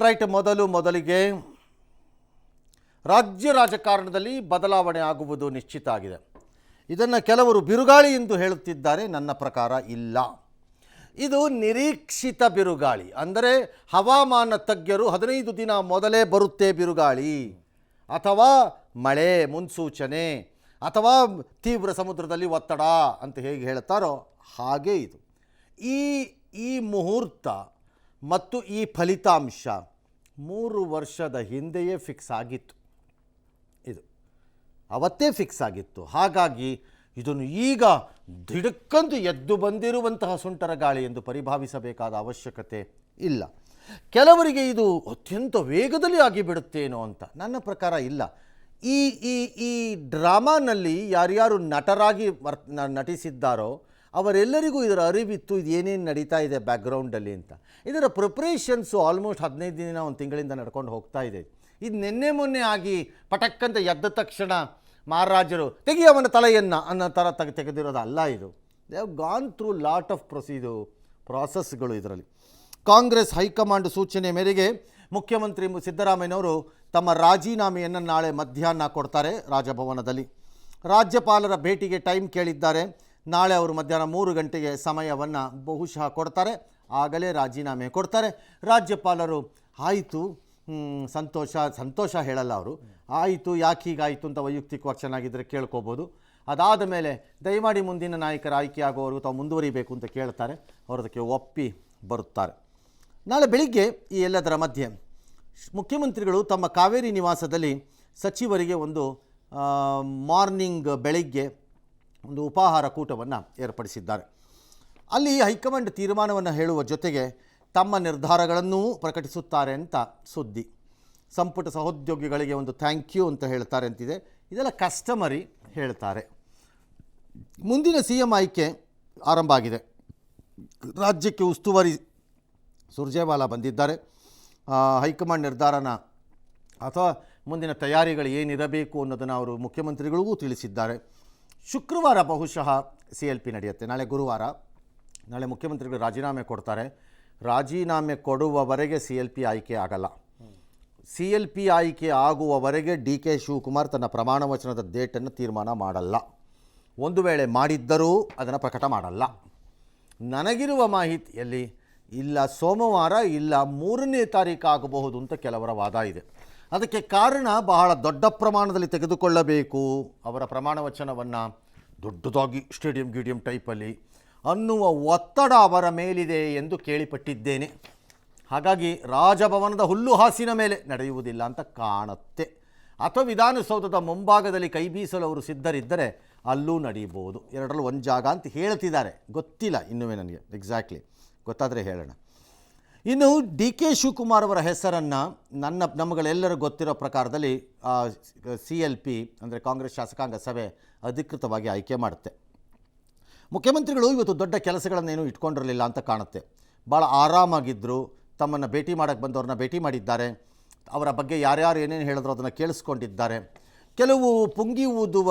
Right, ಮೊದಲಿಗೆ ರಾಜ್ಯ ರಾಜಕಾರಣದಲ್ಲಿ ಬದಲಾವಣೆ ಆಗುವುದು ನಿಶ್ಚಿತ ಆಗಿದೆ. ಇದನ್ನು ಕೆಲವರು ಬಿರುಗಾಳಿ ಎಂದು ಹೇಳುತ್ತಿದ್ದಾರೆ. ನನ್ನ ಪ್ರಕಾರ ಇಲ್ಲ, ಇದು ನಿರೀಕ್ಷಿತ ಬಿರುಗಾಳಿ. ಅಂದರೆ ಹವಾಮಾನ ತಜ್ಞರು 15 ದಿನ ಮೊದಲೇ ಬರುತ್ತೆ ಬಿರುಗಾಳಿ, ಅಥವಾ ಮಳೆ ಮುನ್ಸೂಚನೆ, ಅಥವಾ ತೀವ್ರ ಸಮುದ್ರದಲ್ಲಿ ಒತ್ತಡ ಅಂತ ಹೇಗೆ ಹೇಳ್ತಾರೋ ಹಾಗೆ ಇದು. ಈ ಮುಹೂರ್ತ ಮತ್ತು ಈ ಫಲಿತಾಂಶ 3 ವರ್ಷದ ಹಿಂದೆಯೇ ಫಿಕ್ಸ್ ಆಗಿತ್ತು. ಇದು ಅವತ್ತೇ ಫಿಕ್ಸ್ ಆಗಿತ್ತು. ಹಾಗಾಗಿ ಇದನ್ನು ಈಗ ದಿಡಕ್ಕಂದು ಎದ್ದು ಬಂದಿರುವಂತಹ ಸುಂಟರ ಗಾಳಿ ಎಂದು ಪರಿಭಾವಿಸಬೇಕಾದ ಅವಶ್ಯಕತೆ ಇಲ್ಲ. ಕೆಲವರಿಗೆ ಇದು ಅತ್ಯಂತ ವೇಗದಲ್ಲಿ ಆಗಿಬಿಡುತ್ತೇನೋ ಅಂತ. ನನ್ನ ಪ್ರಕಾರ ಇಲ್ಲ. ಈ ಈ ಈ ಡ್ರಾಮಾನಲ್ಲಿ ಯಾರ್ಯಾರು ನಟರಾಗಿ ನಟಿಸಿದ್ದಾರೋ ಅವರೆಲ್ಲರಿಗೂ ಇದರ ಅರಿವಿತ್ತು, ಇದು ಏನೇನು ನಡೀತಾ ಇದೆ ಬ್ಯಾಕ್ಗ್ರೌಂಡಲ್ಲಿ ಅಂತ. ಇದರ ಪ್ರಿಪ್ರೇಷನ್ಸು ಆಲ್ಮೋಸ್ಟ್ 15 ದಿನ, 1 ತಿಂಗಳಿಂದ ನಡ್ಕೊಂಡು ಹೋಗ್ತಾ ಇದೆ. ಇದು ನಿನ್ನೆ ಮೊನ್ನೆ ಆಗಿ ಪಟಕ್ಕಂತ ಎದ್ದ ತಕ್ಷಣ ಮಹಾರಾಜರು ತೆಗಿಯವನ ತಲೆಯನ್ನು ಅನ್ನೋ ಥರ ತೆಗೆದಿರೋದಲ್ಲ. ಇದು they have gone through lot of ಪ್ರಾಸೆಸ್ಗಳು ಇದರಲ್ಲಿ. ಕಾಂಗ್ರೆಸ್ ಹೈಕಮಾಂಡ್ ಸೂಚನೆ ಮೇರೆಗೆ ಮುಖ್ಯಮಂತ್ರಿ ಸಿದ್ದರಾಮಯ್ಯನವರು ತಮ್ಮ ರಾಜೀನಾಮೆಯನ್ನು ನಾಳೆ ಮಧ್ಯಾಹ್ನ ಕೊಡ್ತಾರೆ ರಾಜಭವನದಲ್ಲಿ. ರಾಜ್ಯಪಾಲರ ಭೇಟಿಗೆ ಟೈಮ್ ಕೇಳಿದ್ದಾರೆ. ನಾಳೆ ಅವರು ಮಧ್ಯಾಹ್ನ 3 ಗಂಟೆಗೆ ಸಮಯವನ್ನು ಬಹುಶಃ ಕೊಡ್ತಾರೆ. ಆಗಲೇ ರಾಜೀನಾಮೆ ಕೊಡ್ತಾರೆ. ರಾಜ್ಯಪಾಲರು ಆಯಿತು, ಸಂತೋಷ ಹೇಳಲ್ಲ ಅವರು. ಆಯಿತು, ಯಾಕೆ ಹೀಗಾಯಿತು ಅಂತ ವೈಯಕ್ತಿಕವಾಗಿ ಚೆನ್ನಾಗಿದ್ದರೆ ಕೇಳ್ಕೋಬೋದು. ಅದಾದ ಮೇಲೆ ದಯಮಾಡಿ ಮುಂದಿನ ನಾಯಕರ ಆಯ್ಕೆಯಾಗುವವರೆಗೂ ತಾವು ಮುಂದುವರಿಬೇಕು ಅಂತ ಕೇಳ್ತಾರೆ. ಅವರು ಅದಕ್ಕೆ ಒಪ್ಪಿ ಬರುತ್ತಾರೆ. ನಾಳೆ ಬೆಳಿಗ್ಗೆ ಈ ಎಲ್ಲದರ ಮಧ್ಯೆ ಮುಖ್ಯಮಂತ್ರಿಗಳು ತಮ್ಮ ಕಾವೇರಿ ನಿವಾಸದಲ್ಲಿ ಸಚಿವರಿಗೆ ಒಂದು ಮಾರ್ನಿಂಗ್ ಬೆಳಿಗ್ಗೆ ಒಂದು ಉಪಾಹಾರ ಕೂಟವನ್ನು ಏರ್ಪಡಿಸಿದ್ದಾರೆ. ಅಲ್ಲಿ ಹೈಕಮಾಂಡ್ ತೀರ್ಮಾನವನ್ನು ಹೇಳುವ ಜೊತೆಗೆ ತಮ್ಮ ನಿರ್ಧಾರಗಳನ್ನೂ ಪ್ರಕಟಿಸುತ್ತಾರೆ ಅಂತ ಸುದ್ದಿ. ಸಂಪುಟ ಸಹೋದ್ಯೋಗಿಗಳಿಗೆ ಒಂದು ಥ್ಯಾಂಕ್ ಯು ಅಂತ ಹೇಳ್ತಾರೆ ಅಂತಿದೆ. ಇದೆಲ್ಲ ಕಸ್ಟಮರಿ ಹೇಳ್ತಾರೆ. ಮುಂದಿನ CM ಆಯ್ಕೆ ಆರಂಭ ಆಗಿದೆ. ರಾಜ್ಯಕ್ಕೆ ಉಸ್ತುವಾರಿ ಸುರ್ಜೇವಾಲಾ ಬಂದಿದ್ದಾರೆ. ಹೈಕಮಾಂಡ್ ನಿರ್ಧಾರನ ಅಥವಾ ಮುಂದಿನ ತಯಾರಿಗಳು ಏನಿರಬೇಕು ಅನ್ನೋದನ್ನು ಅವರು ಮುಖ್ಯಮಂತ್ರಿಗಳಿಗೂ ತಿಳಿಸಿದ್ದಾರೆ. ಶುಕ್ರವಾರ ಬಹುಶಃ CLP ನಡೆಯುತ್ತೆ. ನಾಳೆ ಗುರುವಾರ. ನಾಳೆ ಮುಖ್ಯಮಂತ್ರಿಗಳು ರಾಜೀನಾಮೆ ಕೊಡ್ತಾರೆ. ರಾಜೀನಾಮೆ ಕೊಡುವವರೆಗೆ CLP ಆಯ್ಕೆ ಆಗಲ್ಲ. CLP ಆಯ್ಕೆ ಆಗುವವರೆಗೆ DK ಶಿವಕುಮಾರ್ ತನ್ನ ಪ್ರಮಾಣ ವಚನದ ಡೇಟನ್ನು ತೀರ್ಮಾನ ಮಾಡಲ್ಲ. ಒಂದು ವೇಳೆ ಮಾಡಿದ್ದರೂ ಅದನ್ನು ಪ್ರಕಟ ಮಾಡಲ್ಲ. ನನಗಿರುವ ಮಾಹಿತಿಯಲ್ಲಿ ಇಲ್ಲ ಸೋಮವಾರ ಇಲ್ಲ 3ನೇ ತಾರೀಕು ಆಗಬಹುದು ಅಂತ ಕೆಲವರ ವಾದ ಇದೆ. ಅದಕ್ಕೆ ಕಾರಣ ಬಹಳ ದೊಡ್ಡ ಪ್ರಮಾಣದಲ್ಲಿ ತೆಗೆದುಕೊಳ್ಳಬೇಕು ಅವರ ಪ್ರಮಾಣ ವಚನವನ್ನು, ದೊಡ್ಡದಾಗಿ ಸ್ಟೇಡಿಯಂ ಟೈಪಲ್ಲಿ ಅನ್ನುವ ಒತ್ತಡ ಅವರ ಮೇಲಿದೆ ಎಂದು ಕೇಳಿಪಟ್ಟಿದ್ದೇನೆ. ಹಾಗಾಗಿ ರಾಜಭವನದ ಹುಲ್ಲು ಹಾಸಿನ ಮೇಲೆ ನಡೆಯುವುದಿಲ್ಲ ಅಂತ ಕಾಣುತ್ತೆ. ಅಥವಾ ವಿಧಾನಸೌಧದ ಮುಂಭಾಗದಲ್ಲಿ ಕೈ ಬೀಸಲು ಅವರು ಸಿದ್ಧರಿದ್ದರೆ ಅಲ್ಲೂ ನಡೆಯಬಹುದು. ಎರಡರಲ್ಲೂ ಒಂದು ಜಾಗ ಅಂತ ಹೇಳ್ತಿದ್ದಾರೆ. ಗೊತ್ತಿಲ್ಲ ಇನ್ನುವೇ ನನಗೆ ಎಕ್ಸಾಕ್ಟ್ಲಿ. ಗೊತ್ತಾದರೆ ಹೇಳೋಣ. ಇನ್ನು DK ಶಿವಕುಮಾರ್ ಅವರ ಹೆಸರನ್ನು ನಮ್ಮಗಳೆಲ್ಲರೂ ಗೊತ್ತಿರೋ ಪ್ರಕಾರದಲ್ಲಿ CLP ಅಂದರೆ ಕಾಂಗ್ರೆಸ್ ಶಾಸಕಾಂಗ ಸಭೆ ಅಧಿಕೃತವಾಗಿ ಆಯ್ಕೆ ಮಾಡುತ್ತೆ. ಮುಖ್ಯಮಂತ್ರಿಗಳು ಇವತ್ತು ದೊಡ್ಡ ಕೆಲಸಗಳನ್ನೇನು ಇಟ್ಕೊಂಡಿರಲಿಲ್ಲ ಅಂತ ಕಾಣುತ್ತೆ. ಭಾಳ ಆರಾಮಾಗಿದ್ದರು. ತಮ್ಮನ್ನು ಭೇಟಿ ಮಾಡೋಕ್ಕೆ ಬಂದವ್ರನ್ನ ಭೇಟಿ ಮಾಡಿದ್ದಾರೆ. ಅವರ ಬಗ್ಗೆ ಯಾರ್ಯಾರು ಏನೇನು ಹೇಳಿದ್ರು ಅದನ್ನು ಕೇಳಿಸ್ಕೊಂಡಿದ್ದಾರೆ. ಕೆಲವು ಪುಂಗಿ ಊದುವ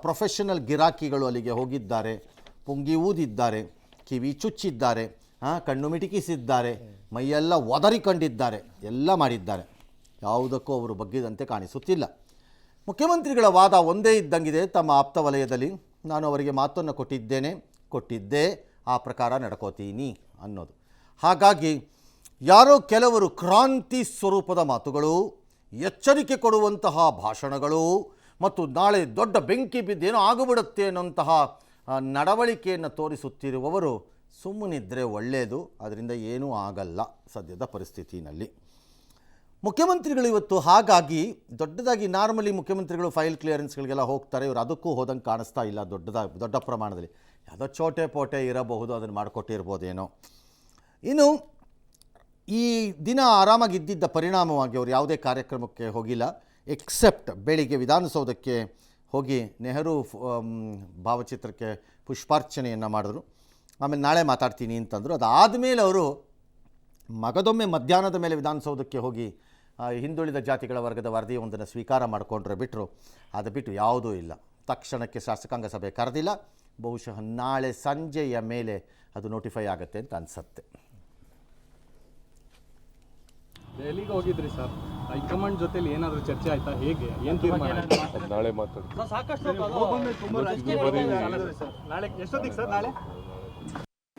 ಪ್ರೊಫೆಷನಲ್ ಗಿರಾಕಿಗಳು ಅಲ್ಲಿಗೆ ಹೋಗಿದ್ದಾರೆ. ಪುಂಗಿ ಊದಿದ್ದಾರೆ, ಕಿವಿ ಚುಚ್ಚಿದ್ದಾರೆ, ಕಣ್ಣು ಮಿಟಿಕಿಸಿದ್ದಾರೆ, ಮೈಯೆಲ್ಲ ಒದರಿಕೊಂಡಿದ್ದಾರೆ, ಎಲ್ಲ ಮಾಡಿದ್ದಾರೆ. ಯಾವುದಕ್ಕೂ ಅವರು ಬಗ್ಗಿದಂತೆ ಕಾಣಿಸುತ್ತಿಲ್ಲ. ಮುಖ್ಯಮಂತ್ರಿಗಳ ವಾದ ಒಂದೇ ಇದ್ದಂಗಿದೆ. ತಮ್ಮ ಆಪ್ತ ವಲಯದಲ್ಲಿ ನಾನು ಅವರಿಗೆ ಮಾತನ್ನು ಕೊಟ್ಟಿದ್ದೆ, ಆ ಪ್ರಕಾರ ನಡ್ಕೋತೀನಿ ಅನ್ನೋದು. ಹಾಗಾಗಿ ಯಾರೋ ಕೆಲವರು ಕ್ರಾಂತಿ ಸ್ವರೂಪದ ಮಾತುಗಳು, ಎಚ್ಚರಿಕೆ ಕೊಡುವಂತಹ ಭಾಷಣಗಳು ಮತ್ತು ನಾಳೆ ದೊಡ್ಡ ಬೆಂಕಿ ಬಿದ್ದೇನೋ ಆಗಿಬಿಡುತ್ತೆ ಅನ್ನೋಂತಹ ನಡವಳಿಕೆಯನ್ನು ತೋರಿಸುತ್ತಿರುವವರು ಸುಮ್ಮನಿದ್ದರೆ ಒಳ್ಳೆಯದು. ಅದರಿಂದ ಏನೂ ಆಗಲ್ಲ ಸದ್ಯದ ಪರಿಸ್ಥಿತಿಯಲ್ಲಿ. ಮುಖ್ಯಮಂತ್ರಿಗಳು ಇವತ್ತು ಹಾಗಾಗಿ ದೊಡ್ಡದಾಗಿ ನಾರ್ಮಲಿ ಮುಖ್ಯಮಂತ್ರಿಗಳು ಫೈಲ್ ಕ್ಲಿಯರೆನ್ಸ್ಗಳಿಗೆಲ್ಲ ಹೋಗ್ತಾರೆ. ಇವರು ಅದಕ್ಕೂ ಹೋದಂಗೆ ಕಾಣಿಸ್ತಾ ಇಲ್ಲ. ದೊಡ್ಡ ಪ್ರಮಾಣದಲ್ಲಿ ಯಾವುದೋ ಚೋಟೆ ಪೋಟೆ ಇರಬಹುದು, ಅದನ್ನು ಮಾಡಿಕೊಟ್ಟಿರ್ಬೋದೇನೋ. ಇನ್ನು ಈ ದಿನ ಆರಾಮಾಗಿದ್ದಿದ್ದ ಪರಿಣಾಮವಾಗಿ ಅವರು ಯಾವುದೇ ಕಾರ್ಯಕ್ರಮಕ್ಕೆ ಹೋಗಿಲ್ಲ. ಎಕ್ಸೆಪ್ಟ್ ಬೆಳಿಗ್ಗೆ ವಿಧಾನಸೌಧಕ್ಕೆ ಹೋಗಿ ನೆಹರು ಭಾವಚಿತ್ರಕ್ಕೆ ಪುಷ್ಪಾರ್ಚನೆಯನ್ನು ಮಾಡಿದ್ರು. ಆಮೇಲೆ ನಾಳೆ ಮಾತಾಡ್ತೀನಿ ಅಂತಂದರು. ಅದಾದಮೇಲೆ ಅವರು ಮಗದೊಮ್ಮೆ ಮಧ್ಯಾಹ್ನದ ಮೇಲೆ ವಿಧಾನಸೌಧಕ್ಕೆ ಹೋಗಿ ಹಿಂದುಳಿದ ಜಾತಿಗಳ ವರ್ಗದ ವರದಿಯೊಂದನ್ನು ಸ್ವೀಕಾರ ಮಾಡಿಕೊಂಡ್ರೆ ಬಿಟ್ಟರು. ಅದು ಬಿಟ್ಟು ಯಾವುದೂ ಇಲ್ಲ. ತಕ್ಷಣಕ್ಕೆ ಶಾಸಕಾಂಗ ಸಭೆ ಕರೆದಿಲ್ಲ. ಬಹುಶಃ ನಾಳೆ ಸಂಜೆಯ ಮೇಲೆ ಅದು ನೋಟಿಫೈ ಆಗುತ್ತೆ ಅಂತ ಅನಿಸುತ್ತೆ. ದೆಹಲಿಗೆ ಹೋಗಿದ್ರಿ ಸರ್, ಹೈಕಮಾಂಡ್ ಜೊತೆಲಿ ಏನಾದರೂ ಚರ್ಚೆ ಆಯ್ತಾ? ಹೇಗೆ ಏನು ತೀರ್ಮಾನ ಆಯ್ತು? ನಾಳೆ ಮಾತಾಡ್ತೀನಿ. ಸಾಕಷ್ಟು ನಾಳೆ ಎಷ್ಟೊತ್ತಿಗೆ ಸರ್?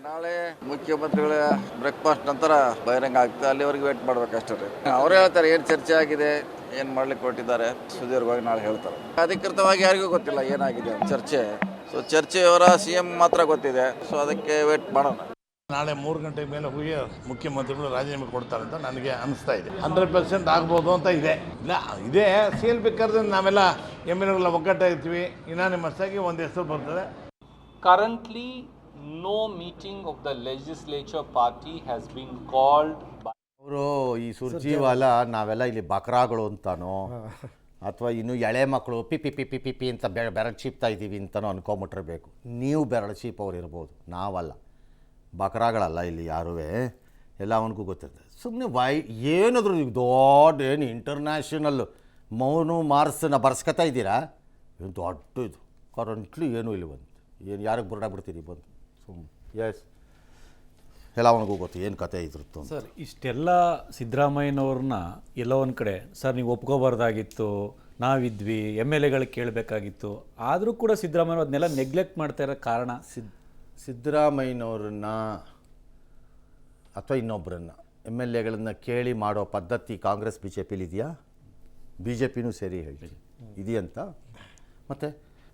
ನಾಳೆ ಮುಖ್ಯಮಂತ್ರಿಗಳ ಬ್ರೇಕ್ಫಾಸ್ಟ್ ನಂತರ ಬಹಿರಂಗ ಆಗ್ತದೆ, ಅಲ್ಲಿವರೆಗೆ ವೇಟ್ ಮಾಡ್ಬೇಕಷ್ಟೇ ರೀ. ಅವರೇ ಹೇಳ್ತಾರೆ ಏನು ಚರ್ಚೆ ಆಗಿದೆ, ಏನು ಮಾಡ್ಲಿಕ್ಕೆ ಹೊರಟಿದ್ದಾರೆ, ಸುದೀರ್ಘವಾಗಿ ನಾಳೆ ಹೇಳ್ತಾರೆ. ಅಧಿಕೃತವಾಗಿ ಯಾರಿಗೂ ಗೊತ್ತಿಲ್ಲ ಏನಾಗಿದೆ ಚರ್ಚೆ. ಸೊ ಚರ್ಚೆಯವರ CM ಮಾತ್ರ ಗೊತ್ತಿದೆ. ಸೊ ಅದಕ್ಕೆ ವೇಟ್ ಮಾಡೋಣ. ನಾಳೆ 3 ಗಂಟೆ ಮೇಲೆ ಹೋಗಿ ಮುಖ್ಯಮಂತ್ರಿಗಳು ರಾಜೀನಾಮೆ ಕೊಡ್ತಾರೆ ಅಂತ ನನಗೆ ಅನಿಸ್ತಾ ಇದೆ. 100% ಆಗ್ಬೋದು ಅಂತ ಇದೆ. ಇಲ್ಲ ಇದೇ CLP ಕರೆದ್ರೆ ನಾವೆಲ್ಲ MLAಗಳ ಒಗ್ಗಟ್ಟಾಗಿರ್ತೀವಿ. ಇನಾನಿಮಸ್ ಆಗಿ ಒಂದು ಹೆಸರು ಬರ್ತದೆ. Currently, no meeting of the legislature party has been called by ಅವರು ಈ ಸುರ್ಜಿವಾಲ ನಾವೆಲ್ಲ ಇಲ್ಲಿ ಬಕ್ರಾಗಳು ಅಂತಾನೋ ಅಥವಾ ಇನ್ನು ಎಳೆ ಮಕ್ಕಳು P P P P P P ಅಂತ ಬೆರಳು ಚೀಪ್ತಾ ಇದ್ದೀವಿ ಅಂತನೋ ಅನ್ಕೊಂಬಿಟ್ಟಿರ್ಬೇಕು. ನೀವು ಬೆರಳು ಚೀಪವ್ರು ಇರ್ಬೋದು, ನಾವಲ್ಲ, ಬಕ್ರಾಗಳಲ್ಲ ಇಲ್ಲಿ ಯಾರೂ. ಎಲ್ಲ ಅವನಿಗೂ ಗೊತ್ತಿರ್ತದೆ. ಸುಮ್ಮನೆ ಏನಾದರೂ ದೊಡ್ಡ ಏನು ಇಂಟರ್ನ್ಯಾಷನಲ್ ಮೌನು ಮಾರ್ಸನ್ನ ಬರ್ಸ್ಕೊತಾ ಇದ್ದೀರಾ? ಏನು ದೊಡ್ಡ ಇದು ಕರೆಂಟ್ಲಿ ಏನೂ ಇಲ್ಲಿ ಬಂತು. ಏನು ಯಾರಿಗೆ ಬುರ್ಡಾಗ್ಬಿಡ್ತೀರಿ ಬಂದು ಸುಮ್ಮನೆ ಎಲ್ಲ ಅವನಿಗೂ ಗೊತ್ತು ಏನು ಕತೆ ಇದ್ರದ್ದು. ಸರ್, ಇಷ್ಟೆಲ್ಲ ಸಿದ್ದರಾಮಯ್ಯನವ್ರನ್ನ ಎಲ್ಲೋ ಒಂದು ಕಡೆ ಸರ್ ನೀವು ಒಪ್ಕೋಬಾರ್ದಾಗಿತ್ತು, ನಾವಿದ್ವಿ, MLAಗಳಿಗೆ ಕೇಳಬೇಕಾಗಿತ್ತು, ಆದರೂ ಕೂಡ ಸಿದ್ದರಾಮಯ್ಯವ್ರು ಅದನ್ನೆಲ್ಲ ನೆಗ್ಲೆಕ್ಟ್ ಮಾಡ್ತಾ ಇರೋ ಕಾರಣ ಸಿದ್ದರಾಮಯ್ಯನವ್ರನ್ನ ಅಥವಾ ಇನ್ನೊಬ್ಬರನ್ನ MLAಗಳನ್ನ ಕೇಳಿ ಮಾಡೋ ಪದ್ಧತಿ ಕಾಂಗ್ರೆಸ್ BJPಲಿ ಇದೆಯಾ? BJPನೂ ಸೇರಿ ಹೇಳಿ ಇದೆಯಂತ. ಮತ್ತು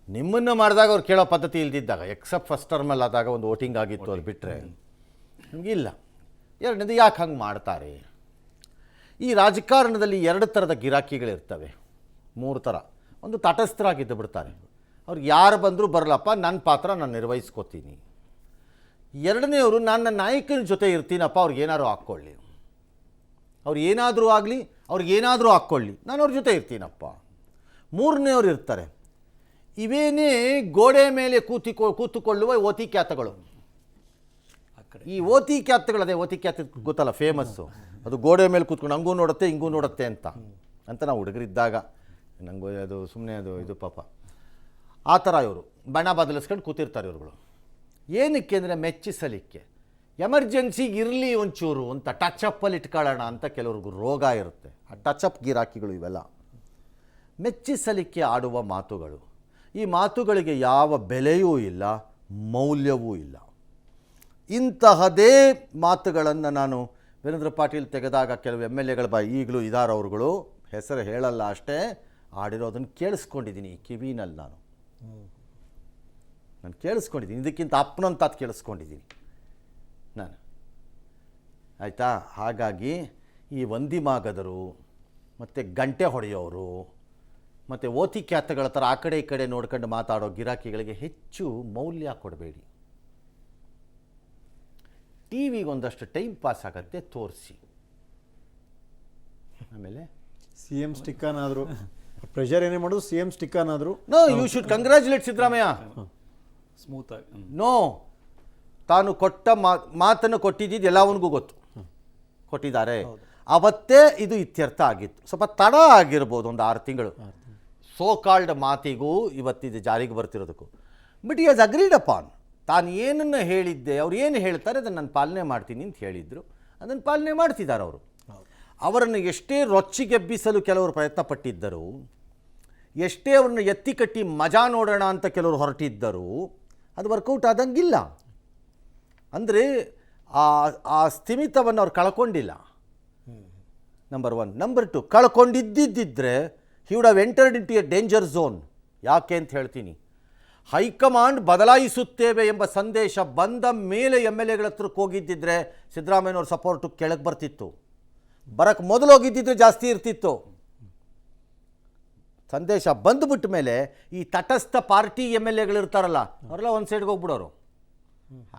ನಿಮ್ಮನ್ನು ಮಾಡಿದಾಗ ಅವ್ರು ಕೇಳೋ ಪದ್ಧತಿ ಇಲ್ದಿದ್ದಾಗ, ಎಕ್ಸೆಪ್ಟ್ ಫಸ್ಟ್ ಟರ್ಮಲ್ಲಿ ಆದಾಗ ಒಂದು ವೋಟಿಂಗ್ ಆಗಿತ್ತು, ಅದು ಬಿಟ್ಟರೆ ನಮಗಿಲ್ಲ. ಎರಡನೇದು ಯಾಕೆ ಹಂಗೆ ಮಾಡ್ತಾರೆ? ಈ ರಾಜಕಾರಣದಲ್ಲಿ 2 ಥರದ ಗಿರಾಕಿಗಳಿರ್ತವೆ, 3 ಥರ. ಒಂದು ತಟಸ್ಥರಾಗಿದ್ದು ಬಿಡ್ತಾರೆ, ಅವ್ರಿಗೆ ಯಾರು ಬಂದರೂ ಬರಲಪ್ಪ, ನನ್ನ ಪಾತ್ರ ನಾನು ನಿರ್ವಹಿಸ್ಕೋತೀನಿ. ಎರಡನೇವರು ನನ್ನ ನಾಯಕನ ಜೊತೆ ಇರ್ತೀನಪ್ಪ, ಅವ್ರಿಗೇನಾದ್ರು ಹಾಕ್ಕೊಳ್ಳಿ, ಅವ್ರು ಏನಾದರೂ ಆಗಲಿ, ಅವ್ರಿಗೇನಾದರೂ ಹಾಕ್ಕೊಳ್ಳಿ, ನಾನು ಅವ್ರ ಜೊತೆ ಇರ್ತೀನಪ್ಪ. ಮೂರನೇವ್ರು ಇರ್ತಾರೆ, ಇವೇನೇ ಗೋಡೆ ಮೇಲೆ ಕೂತುಕೊಳ್ಳುವ ಓತಿ ಖ್ಯಾತಗಳು. ಈ ಓತಿ ಖ್ಯಾತಗಳದೇ ಓತಿ ಖ್ಯಾತ ಗೊತ್ತಲ್ಲ, ಫೇಮಸ್ಸು. ಅದು ಗೋಡೆ ಮೇಲೆ ಕೂತ್ಕೊಂಡು ಹಂಗೂ ನೋಡುತ್ತೆ ಹಿಂಗೂ ನೋಡುತ್ತೆ ಅಂತ ನಾವು ಹುಡುಗರಿದ್ದಾಗ ನಂಗೆ ಅದು ಸುಮ್ಮನೆ ಅದು ಇದು ಪಾಪ ಆ ಥರ ಇವರು ಬಣ್ಣ ಬದಲಿಸ್ಕೊಂಡು ಕೂತಿರ್ತಾರೆ ಇವ್ರುಗಳು. ಏನಕ್ಕೆ ಅಂದರೆ ಮೆಚ್ಚಿಸಲಿಕ್ಕೆ, ಎಮರ್ಜೆನ್ಸಿಗೆ ಇರಲಿ ಒಂಚೂರು ಅಂತ ಟಚಪ್ಪಲ್ಲಿ ಇಟ್ಕೊಳ್ಳೋಣ ಅಂತ ಕೆಲವ್ರಿಗೂ ರೋಗ ಇರುತ್ತೆ. ಆ ಟಚಪ್ ಗಿರಾಕಿಗಳು ಇವೆಲ್ಲ ಮೆಚ್ಚಿಸಲಿಕ್ಕೆ ಆಡುವ ಮಾತುಗಳು. ಈ ಮಾತುಗಳಿಗೆ ಯಾವ ಬೆಲೆಯೂ ಇಲ್ಲ, ಮೌಲ್ಯವೂ ಇಲ್ಲ. ಇಂತಹದೇ ಮಾತುಗಳನ್ನು ನಾನು ವೀರೇಂದ್ರ ಪಾಟೀಲ್ ತೆಗೆದಾಗ ಕೆಲವು MLAಗಳ ಈಗಲೂ ಇದ್ದಾರೆ, ಅವ್ರುಗಳು ಹೆಸರು ಹೇಳಲ್ಲ ಅಷ್ಟೇ, ಆಡಿರೋದನ್ನು ಕೇಳಿಸ್ಕೊಂಡಿದ್ದೀನಿ ಕಿವಿನಲ್ಲಿ. ನಾನು ಕೇಳಿಸ್ಕೊಂಡಿದ್ದೀನಿ, ಇದಕ್ಕಿಂತ ಅಪ್ಪನಂತ ಕೇಳಿಸ್ಕೊಂಡಿದ್ದೀನಿ ನಾನು, ಆಯಿತಾ? ಹಾಗಾಗಿ ಈ ವಂದಿಮಾಗದರು ಮತ್ತು ಗಂಟೆ ಹೊಡೆಯೋರು ಮತ್ತು ಓತಿ ಖ್ಯಾತಗಳ ಥರ ಆ ಕಡೆ ಈ ಕಡೆ ನೋಡ್ಕೊಂಡು ಮಾತಾಡೋ ಗಿರಾಕಿಗಳಿಗೆ ಹೆಚ್ಚು ಮೌಲ್ಯ ಕೊಡಬೇಡಿ. ಟಿವಿಗೆ ಒಂದಷ್ಟು ಟೈಮ್ ಪಾಸ್ ಆಗತ್ತೆ, ತೋರಿಸಿ. ಆಮೇಲೆ CM ಸ್ಟಿಕ್ಕನಾದರೂ ಪ್ರೆಷರ್ ಏನೇ ಮಾಡೋದು, CM ಸ್ಟಿಕ್ಕನಾದರೂ no, you should congratulate Siddaramaiah. ಸ್ಮೂತಾಗಿ ನೋ, ತಾನು ಕೊಟ್ಟ ಮಾತನ್ನು ಕೊಟ್ಟಿದ್ದು ಎಲ್ಲವನಿಗೂ ಗೊತ್ತು, ಕೊಟ್ಟಿದ್ದಾರೆ. ಅವತ್ತೇ ಇದು ಇತ್ಯರ್ಥ ಆಗಿತ್ತು. ಸ್ವಲ್ಪ ತಡ ಆಗಿರ್ಬೋದು, ಒಂದು 6 ತಿಂಗಳು ಸೋ ಕಾಲ್ಡ್ ಮಾತಿಗೂ ಇವತ್ತಿದು ಜಾರಿಗೆ ಬರ್ತಿರೋದಕ್ಕೂ. ಬಟ್ ಈ ಹ್ಯಾಸ್ ಅಗ್ರೀಡ್ ಅಪಾನ್. ತಾನು ಏನನ್ನು ಹೇಳಿದ್ದೆ, ಅವ್ರು ಏನು ಹೇಳ್ತಾರೆ ಅದನ್ನು ನಾನು ಪಾಲನೆ ಮಾಡ್ತೀನಿ ಅಂತ ಹೇಳಿದರು, ಅದನ್ನು ಪಾಲನೆ ಮಾಡ್ತಿದ್ದಾರೆ ಅವರು. ಅವರನ್ನು ಎಷ್ಟೇ ರೊಚ್ಚಿಗೆಬ್ಬಿಸಲು ಕೆಲವರು ಪ್ರಯತ್ನ ಪಟ್ಟಿದ್ದರು, ಎಷ್ಟೇ ಅವ್ರನ್ನ ಎತ್ತಿ ಕಟ್ಟಿ ಮಜಾ ನೋಡೋಣ ಅಂತ ಕೆಲವರು ಹೊರಟಿದ್ದರು, ಅದು ವರ್ಕೌಟ್ ಆದಂಗಿಲ್ಲ. ಅಂದರೆ ಆ ಸ್ಥಿಮಿತವನ್ನು ಅವ್ರು ಕಳ್ಕೊಂಡಿಲ್ಲ, ನಂಬರ್ 1. ನಂಬರ್ 2, ಕಳ್ಕೊಂಡಿದ್ದಿದ್ದರೆ he would have entered into a danger zone. ಯಾಕೆ ಅಂತ ಹೇಳ್ತೀನಿ. ಹೈಕಮಾಂಡ್ ಬದಲಾಯಿಸುತ್ತೇವೆ ಎಂಬ ಸಂದೇಶ ಬಂದ ಮೇಲೆ MLAಗಳ ಹತ್ರಕ್ಕೆ ಹೋಗಿದ್ದಿದ್ರೆ ಸಿದ್ದರಾಮಯ್ಯನವ್ರ ಸಪೋರ್ಟು ಕೆಳಗೆ ಬರ್ತಿತ್ತು. ಬರೋಕ್ಕೆ ಮೊದಲು ಹೋಗಿದ್ದಿದ್ರೆ ಜಾಸ್ತಿ ಇರ್ತಿತ್ತು. ಸಂದೇಶ ಬಂದುಬಿಟ್ಟ ಮೇಲೆ ಈ ತಟಸ್ಥ ಪಾರ್ಟಿ MLAಗಳು ಇರ್ತಾರಲ್ಲ, ಅವರೆಲ್ಲ ಒಂದು ಸೈಡ್ಗೆ ಹೋಗ್ಬಿಡೋರು.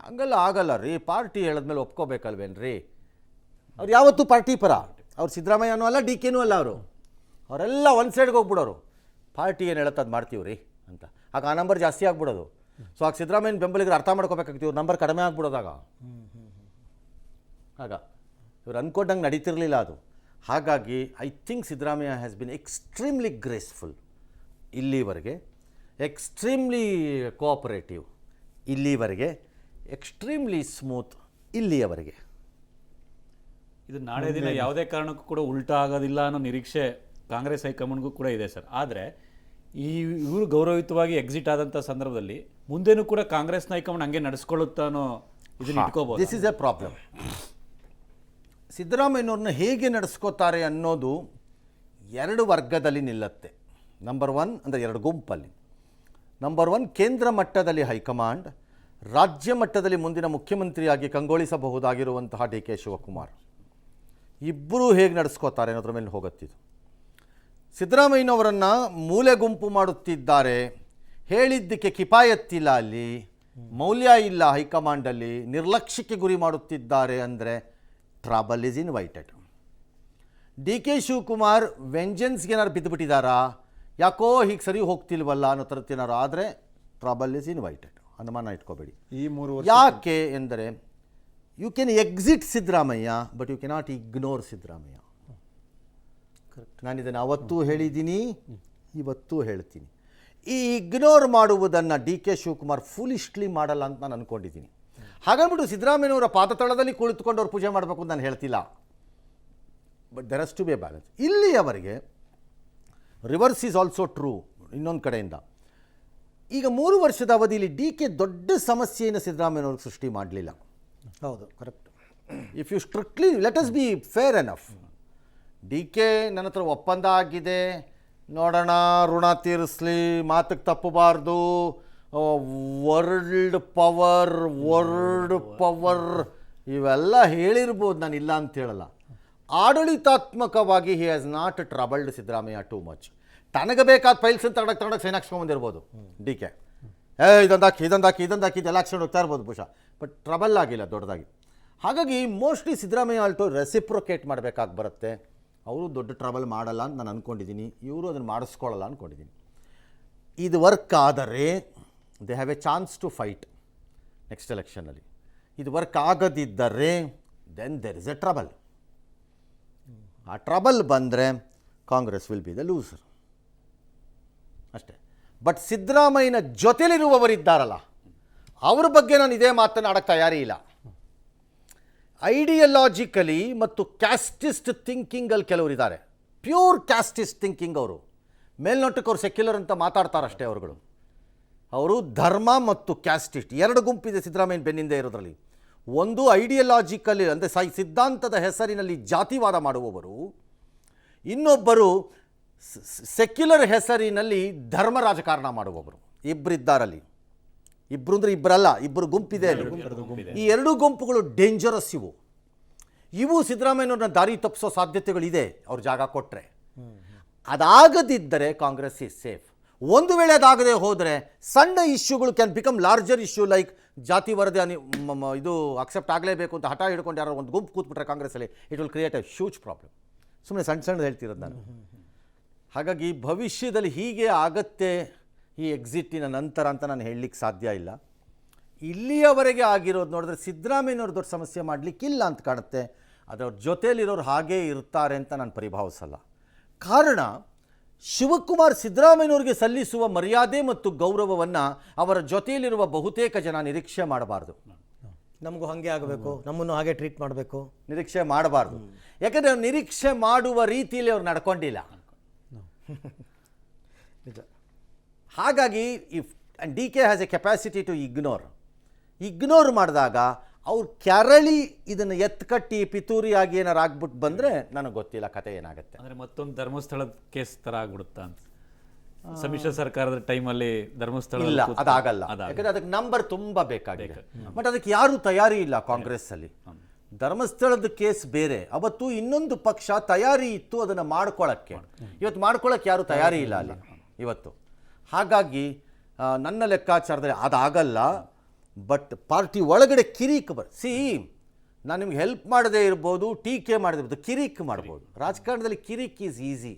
ಹಂಗೆಲ್ಲ ಆಗಲ್ಲ ರೀ, ಪಾರ್ಟಿ ಹೇಳಿದ್ಮೇಲೆ ಒಪ್ಕೋಬೇಕಲ್ವೇನ್ರಿ? ಅವ್ರು ಯಾವತ್ತೂ ಪಾರ್ಟಿ ಪರ, ಅವ್ರು ಸಿದ್ದರಾಮಯ್ಯನೂ ಅಲ್ಲ, DKನೂ ಅಲ್ಲ, ಅವರೆಲ್ಲ ಒಂದು ಸೈಡ್ಗೆ ಹೋಗ್ಬಿಡೋರು. ಪಾರ್ಟಿ ಏನು ಹೇಳುತ್ತೆ ಅದು ಮಾಡ್ತೀವಿ ರೀ ಅಂತ. ಆಗ ಆ ನಂಬರ್ ಜಾಸ್ತಿ ಆಗ್ಬಿಡೋದು. ಸೊ ಆಗ ಸಿದ್ದರಾಮಯ್ಯನ ಬೆಂಬಲಿಗರು ಅರ್ಥ ಮಾಡ್ಕೋಬೇಕಾಗ್ತೀವಿ, ನಂಬರ್ ಕಡಿಮೆ ಆಗ್ಬಿಡೋದಾಗ. ಆಗ ಇವ್ರು ಅಂದ್ಕೊಂಡಂಗೆ ನಡೀತಿರಲಿಲ್ಲ ಅದು. ಹಾಗಾಗಿ I think Siddaramaiah has been extremely graceful ಇಲ್ಲಿವರೆಗೆ, ಎಕ್ಸ್ಟ್ರೀಮ್ಲಿ ಕೋಆಪರೇಟಿವ್ ಇಲ್ಲಿವರೆಗೆ, ಎಕ್ಸ್ಟ್ರೀಮ್ಲಿ ಸ್ಮೂತ್ ಇಲ್ಲಿಯವರೆಗೆ. ಇದು ನಾಳೆ ದಿನ ಯಾವುದೇ ಕಾರಣಕ್ಕೂ ಕೂಡ ಉಲ್ಟಾ ಆಗೋದಿಲ್ಲ ಅನ್ನೋ ನಿರೀಕ್ಷೆ ಕಾಂಗ್ರೆಸ್ ಹೈಕಮಾಂಡ್ಗೂ ಕೂಡ ಇದೆ ಸರ್. ಆದರೆ ಇವರು ಗೌರವಯುತವಾಗಿ ಎಕ್ಸಿಟ್ ಆದಂಥ ಸಂದರ್ಭದಲ್ಲಿ ಮುಂದೇನೂ ಕೂಡ ಕಾಂಗ್ರೆಸ್ನ ಹೈಕಮಾಂಡ್ ಹಂಗೆ ನಡೆಸ್ಕೊಳ್ಳುತ್ತಾ ಅನ್ನೋ ಇದನ್ನ ಇಟ್ಕೋಬಹುದು. This is a problem. ಸಿದ್ದರಾಮಯ್ಯನವ್ರನ್ನ ಹೇಗೆ ನಡೆಸ್ಕೋತಾರೆ ಅನ್ನೋದು ಎರಡು ವರ್ಗದಲ್ಲಿ ನಿಲ್ಲುತ್ತೆ. ನಂಬರ್ 1 ಅಂದರೆ ಎರಡು ಗುಂಪಲ್ಲಿ. ನಂಬರ್ 1 ಕೇಂದ್ರ ಮಟ್ಟದಲ್ಲಿ ಹೈಕಮಾಂಡ್, ರಾಜ್ಯ ಮಟ್ಟದಲ್ಲಿ ಮುಂದಿನ ಮುಖ್ಯಮಂತ್ರಿಯಾಗಿ ಕಂಗೊಳಿಸಬಹುದಾಗಿರುವಂತಹ ಡಿ ಕೆ ಶಿವಕುಮಾರ್, ಇಬ್ಬರೂ ಹೇಗೆ ನಡೆಸ್ಕೋತಾರೆ ಅನ್ನೋದ್ರ ಮೇಲೆ ಹೋಗುತ್ತಿದ್ದು. ಸಿದ್ದರಾಮಯ್ಯನವರನ್ನು ಮೂಲೆ ಗುಂಪು ಮಾಡುತ್ತಿದ್ದಾರೆ, ಹೇಳಿದ್ದಕ್ಕೆ ಕಿಫಾಯತ್ತಿಲ್ಲ, ಅಲ್ಲಿ ಮೌಲ್ಯ ಇಲ್ಲ, ಹೈಕಮಾಂಡಲ್ಲಿ ನಿರ್ಲಕ್ಷ್ಯಕ್ಕೆ ಗುರಿ ಮಾಡುತ್ತಿದ್ದಾರೆ ಅಂದರೆ trouble is invited. D K Shivakumar ವೆಂಜನ್ಸ್ಗೆ ಏನಾರು ಬಿದ್ದುಬಿಟ್ಟಿದ್ದಾರಾ, ಯಾಕೋ ಹೀಗೆ ಸರಿ ಹೋಗ್ತಿಲ್ವಲ್ಲ ಅನ್ನೋ ಥರದ್ದು ಏನಾರು ಆದರೆ ಟ್ರಬಲ್ ಇಸ್ ಇನ್ವೈಟೆಡ್, ಅನುಮಾನ ಇಟ್ಕೋಬೇಡಿ. ಈ 3 ವರ್ಷ ಯಾಕೆ ಎಂದರೆ you can exit Siddaramaiah but you cannot ignore Siddaramaiah. ನಾನು ಇದನ್ನು ಅವತ್ತೂ ಹೇಳಿದ್ದೀನಿ, ಇವತ್ತೂ ಹೇಳ್ತೀನಿ. ಈ ಇಗ್ನೋರ್ ಮಾಡುವುದನ್ನು ಡಿ ಕೆ ಶಿವಕುಮಾರ್ ಫುಲಿಶ್ಲಿ ಮಾಡಲ್ಲ ಅಂತ ನಾನು ಅಂದ್ಕೊಂಡಿದ್ದೀನಿ. ಹಾಗಂದ್ಬಿಟ್ಟು ಸಿದ್ದರಾಮಯ್ಯನವರ ಪಾದತಳದಲ್ಲಿ ಕುಳಿತುಕೊಂಡು ಅವ್ರು ಪೂಜೆ ಮಾಡಬೇಕು ಅಂತ ನಾನು ಹೇಳ್ತಿಲ್ಲ. But there has to be a balance. ಇಲ್ಲಿಯವರೆಗೆ ರಿವರ್ಸ್ ಈಸ್ ಆಲ್ಸೋ ಟ್ರೂ. ಇನ್ನೊಂದು ಕಡೆಯಿಂದ ಈಗ 3 ವರ್ಷದ ಅವಧಿಯಲ್ಲಿ ಡಿ ಕೆ ದೊಡ್ಡ ಸಮಸ್ಯೆಯನ್ನು ಸಿದ್ದರಾಮಯ್ಯನವ್ರಿಗೆ ಸೃಷ್ಟಿ ಮಾಡಲಿಲ್ಲ. ಹೌದು, correct. If you strictly let us be fair enough. D K ನನ್ನ ಹತ್ರ ಒಪ್ಪಂದ ಆಗಿದೆ, ನೋಡೋಣ, ಋಣ ತೀರಿಸ್ಲಿ, ಮಾತಿಗೆ ತಪ್ಪಬಾರ್ದು, ವರ್ಲ್ಡ್ ಪವರ್ ಇವೆಲ್ಲ ಹೇಳಿರ್ಬೋದು, ನಾನು ಇಲ್ಲ ಅಂತ ಹೇಳಲ್ಲ. ಆಡಳಿತಾತ್ಮಕವಾಗಿ he has not troubled Siddaramaiah too much. ತನಗೆ ಬೇಕಾದ ಫೈಲ್ಸ್ ತಗೊಂಡೋಗಿ ಸೈನ್ ಹಾಕ್ಸ್ಕೊಂಬಂದಿರ್ಬೋದು ಡಿ ಕೆ, ಇದೊಂದಾಕಿ ಇದೆಲ್ಲ ಹಾಕ್ಸ್ಕೊಂಡು ಹೋಗ್ತಾ ಇರ್ಬೋದು ಬಹುಶಃ, ಬಟ್ ಟ್ರಬಲ್ ಆಗಿಲ್ಲ ದೊಡ್ಡದಾಗಿ. ಹಾಗಾಗಿ ಮೋಸ್ಟ್ಲಿ ಸಿದ್ದರಾಮಯ್ಯ ಆಲ್ಟು ರೆಸಿಪ್ರೊಕೇಟ್ ಮಾಡಬೇಕಾಗಿ ಬರುತ್ತೆ. ಅವರು ದೊಡ್ಡ ಟ್ರಬಲ್ ಮಾಡಲ್ಲ ಅಂತ ನಾನು ಅಂದ್ಕೊಂಡಿದ್ದೀನಿ, ಇವರು ಅದನ್ನು ಮಾಡಿಸ್ಕೊಳ್ಳಲ್ಲ ಅಂದ್ಕೊಂಡಿದ್ದೀನಿ. ಇದು ವರ್ಕ್ ಆದರೆ they have a chance to fight next ಎಲೆಕ್ಷನಲ್ಲಿ. ಇದು ವರ್ಕ್ ಆಗದಿದ್ದರೆ then there is a trouble. ಆ ಟ್ರಬಲ್ ಬಂದರೆ Congress will be the loser ಅಷ್ಟೇ. ಬಟ್ ಸಿದ್ದರಾಮಯ್ಯನ ಜೊತೆಲಿರುವವರಿದ್ದಾರಲ್ಲ, ಅವ್ರ ಬಗ್ಗೆ ನಾನು ಇದೇ ಮಾತನಾಡೋಕ್ಕೆ ತಯಾರಿ ಇಲ್ಲ. ಐಡಿಯಲಾಜಿಕಲಿ ಮತ್ತು ಕ್ಯಾಸ್ಟಿಸ್ಟ್ ಥಿಂಕಿಂಗಲ್ಲಿ ಕೆಲವರಿದ್ದಾರೆ, ಪ್ಯೂರ್ ಕ್ಯಾಸ್ಟಿಸ್ಟ್ ಥಿಂಕಿಂಗ್. ಅವರು ಮೇಲ್ನೋಟಕ್ಕೆ ಅವ್ರು ಸೆಕ್ಯುಲರ್ ಅಂತ ಮಾತಾಡ್ತಾರಷ್ಟೇ. ಅವರು ಧರ್ಮ ಮತ್ತು ಕ್ಯಾಸ್ಟಿಸ್ಟ್ ಎರಡು ಗುಂಪಿದೆ ಸಿದ್ದರಾಮಯ್ಯನ ಬೆನ್ನಿಂದ ಇರೋದ್ರಲ್ಲಿ. ಒಂದು ಐಡಿಯಲಾಜಿಕಲಿ ಅಂದರೆ ಸಿದ್ಧಾಂತದ ಹೆಸರಿನಲ್ಲಿ ಜಾತಿವಾದ ಮಾಡುವವರು, ಇನ್ನೊಬ್ಬರು ಸೆಕ್ಯುಲರ್ ಹೆಸರಿನಲ್ಲಿ ಧರ್ಮ ರಾಜಕಾರಣ ಮಾಡುವವರು. ಇಬ್ಬರಿದ್ದಾರಲ್ಲಿ. ಇಬ್ಬರು ಅಂದರೆ ಇಬ್ಬರಲ್ಲ, ಇಬ್ಬರು ಗುಂಪಿದೆ ಅಲ್ಲಿ. ಈ ಎರಡು ಗುಂಪುಗಳು ಡೇಂಜರಸ್. ಇವು ಸಿದ್ದರಾಮಯ್ಯನವ್ರನ್ನ ದಾರಿ ತಪ್ಪಿಸೋ ಸಾಧ್ಯತೆಗಳಿದೆ ಅವ್ರು ಜಾಗ ಕೊಟ್ಟರೆ. ಅದಾಗದಿದ್ದರೆ ಕಾಂಗ್ರೆಸ್ ಈಸ್ ಸೇಫ್. ಒಂದು ವೇಳೆ ಅದಾಗದೆ ಹೋದರೆ ಸಣ್ಣ ಇಶ್ಯೂಗಳು can become larger issue, like ಜಾತಿ ವರದಿ ಇದು ಅಕ್ಸೆಪ್ಟ್ ಆಗಲೇಬೇಕು ಅಂತ ಹಠ ಹಿಡ್ಕೊಂಡು ಯಾರೋ ಒಂದು ಗುಂಪು ಕೂತ್ಬಿಟ್ರೆ ಕಾಂಗ್ರೆಸ್ಸಲ್ಲಿ, it will create a huge problem. ಸುಮ್ಮನೆ ಸಣ್ಣದು ಹೇಳ್ತಿರೋದು ನಾನು. ಹಾಗಾಗಿ ಭವಿಷ್ಯದಲ್ಲಿ ಹೀಗೆ ಆಗತ್ತೆ ಈ ಎಕ್ಸಿಟಿನ ನಂತರ ಅಂತ ನಾನು ಹೇಳಲಿಕ್ಕೆ ಸಾಧ್ಯ ಇಲ್ಲ. ಇಲ್ಲಿಯವರೆಗೆ ಆಗಿರೋದು ನೋಡಿದ್ರೆ ಸಿದ್ದರಾಮಯ್ಯನವ್ರು ದೊಡ್ಡ ಸಮಸ್ಯೆ ಮಾಡಲಿಕ್ಕಿಲ್ಲ ಅಂತ ಕಾಣುತ್ತೆ. ಅದರ ಜೊತೆಯಲ್ಲಿರೋರು ಹಾಗೇ ಇರ್ತಾರೆ ಅಂತ ನಾನು ಪರಿಭಾವಿಸಲ್ಲ. ಕಾರಣ, ಶಿವಕುಮಾರ್ ಸಿದ್ದರಾಮಯ್ಯನವ್ರಿಗೆ ಸಲ್ಲಿಸುವ ಮರ್ಯಾದೆ ಮತ್ತು ಗೌರವವನ್ನು ಅವರ ಜೊತೆಯಲ್ಲಿರುವ ಬಹುತೇಕ ಜನ ನಿರೀಕ್ಷೆ ಮಾಡಬಾರ್ದು. ನಮಗೂ ಹಾಗೆ ಆಗಬೇಕು, ನಮ್ಮನ್ನು ಹಾಗೆ ಟ್ರೀಟ್ ಮಾಡಬೇಕು, ನಿರೀಕ್ಷೆ ಮಾಡಬಾರ್ದು. ಯಾಕಂದರೆ ಅವ್ರು ನಿರೀಕ್ಷೆ ಮಾಡುವ ರೀತಿಯಲ್ಲಿ ಅವ್ರು ನಡ್ಕೊಂಡಿಲ್ಲ. ನಿಜ. ಹಾಗಾಗಿ if D K has a capacity to ignore ಮಾಡಿದಾಗ ಅವ್ರು ಕೆರಳಿ ಇದನ್ನು ಎತ್ಕಟ್ಟಿ ಪಿತೂರಿಯಾಗಿ ಏನಾರು ಆಗ್ಬಿಟ್ಟು ಬಂದರೆ ನನಗೆ ಗೊತ್ತಿಲ್ಲ ಕತೆ ಏನಾಗುತ್ತೆ. ಅಂದರೆ ಮತ್ತೊಂದು ಧರ್ಮಸ್ಥಳದ ಕೇಸ್ ಥರ ಆಗ್ಬಿಡುತ್ತಾ ಅಂತ. ಸಮ್ಮಿಶ್ರ ಸರ್ಕಾರದ ಟೈಮಲ್ಲಿ ಧರ್ಮಸ್ಥಳ ಇಲ್ಲ, ಅದಾಗಲ್ಲ. ಯಾಕಂದರೆ ಅದಕ್ಕೆ ನಂಬರ್ ತುಂಬ ಬೇಕಾಗಿದೆ. ಬಟ್ ಅದಕ್ಕೆ ಯಾರೂ ತಯಾರಿ ಇಲ್ಲ ಕಾಂಗ್ರೆಸ್ಸಲ್ಲಿ. ಧರ್ಮಸ್ಥಳದ ಕೇಸ್ ಬೇರೆ, ಅವತ್ತು ಇನ್ನೊಂದು ಪಕ್ಷ ತಯಾರಿ ಇತ್ತು ಅದನ್ನು ಮಾಡ್ಕೊಳ್ಳೋಕ್ಕೆ. ಇವತ್ತು ಮಾಡ್ಕೊಳ್ಳೋಕ್ಕೆ ಯಾರೂ ತಯಾರಿ ಇಲ್ಲ ಅಲ್ಲಿ ಇವತ್ತು. ಹಾಗಾಗಿ ನನ್ನ ಲೆಕ್ಕಾಚಾರದಲ್ಲಿ ಅದಾಗಲ್ಲ. ಬಟ್ ಪಾರ್ಟಿ ಒಳಗಡೆ ಕಿರಿಕ್ ನಾನು ನಿಮ್ಗೆ ಹೆಲ್ಪ್ ಮಾಡದೇ ಇರ್ಬೋದು, ಟೀಕೆ ಮಾಡದೇ ಇರ್ಬೋದು, ಕಿರಿಕ್ ಮಾಡ್ಬೋದು. ರಾಜಕಾರಣದಲ್ಲಿ ಕಿರಿಕ್ ಈಸ್ ಈಸಿ,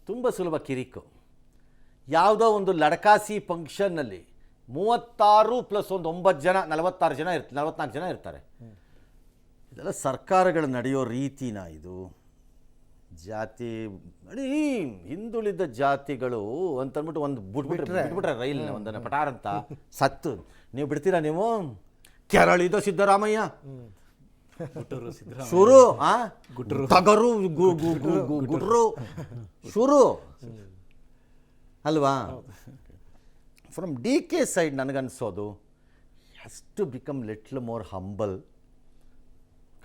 ತುಂಬ ಸುಲಭ ಕಿರಿಕು. ಯಾವುದೋ ಒಂದು ಲಡಕಾಸಿ ಫಂಕ್ಷನ್ನಲ್ಲಿ 36 + 1 9 ಜನ 44 ಜನ ಇರ್ತಾರೆ. ಇದೆಲ್ಲ ಸರ್ಕಾರಗಳು ನಡೆಯೋ ರೀತಿನ ಇದು? ಜಾತಿ ನೋಡಿ, ಹಿಂದುಳಿದ ಜಾತಿಗಳು ಅಂತಂದ್ಬಿಟ್ಟು ಒಂದು ಬಿಟ್ಬಿಟ್ರೆ ರೈಲ್ನ ಒಂದನ್ನು ಪಟಾರ್ ಅಂತ ಸತ್ತು ನೀವು ಬಿಡ್ತೀರಾ? ನೀವು ಕೆರಳಿದ ಸಿದ್ದರಾಮಯ್ಯ ಗುಟ್ಟೂರು ಸಿದ್ದರಾಮಯ್ಯ ಶುರು ತಗರು ಗುಡ್ರು ಶುರು ಅಲ್ವಾ? ಫ್ರಮ್ ಡಿ ಕೆ ಸೈಡ್ ನನಗನ್ಸೋದು has to become little more humble.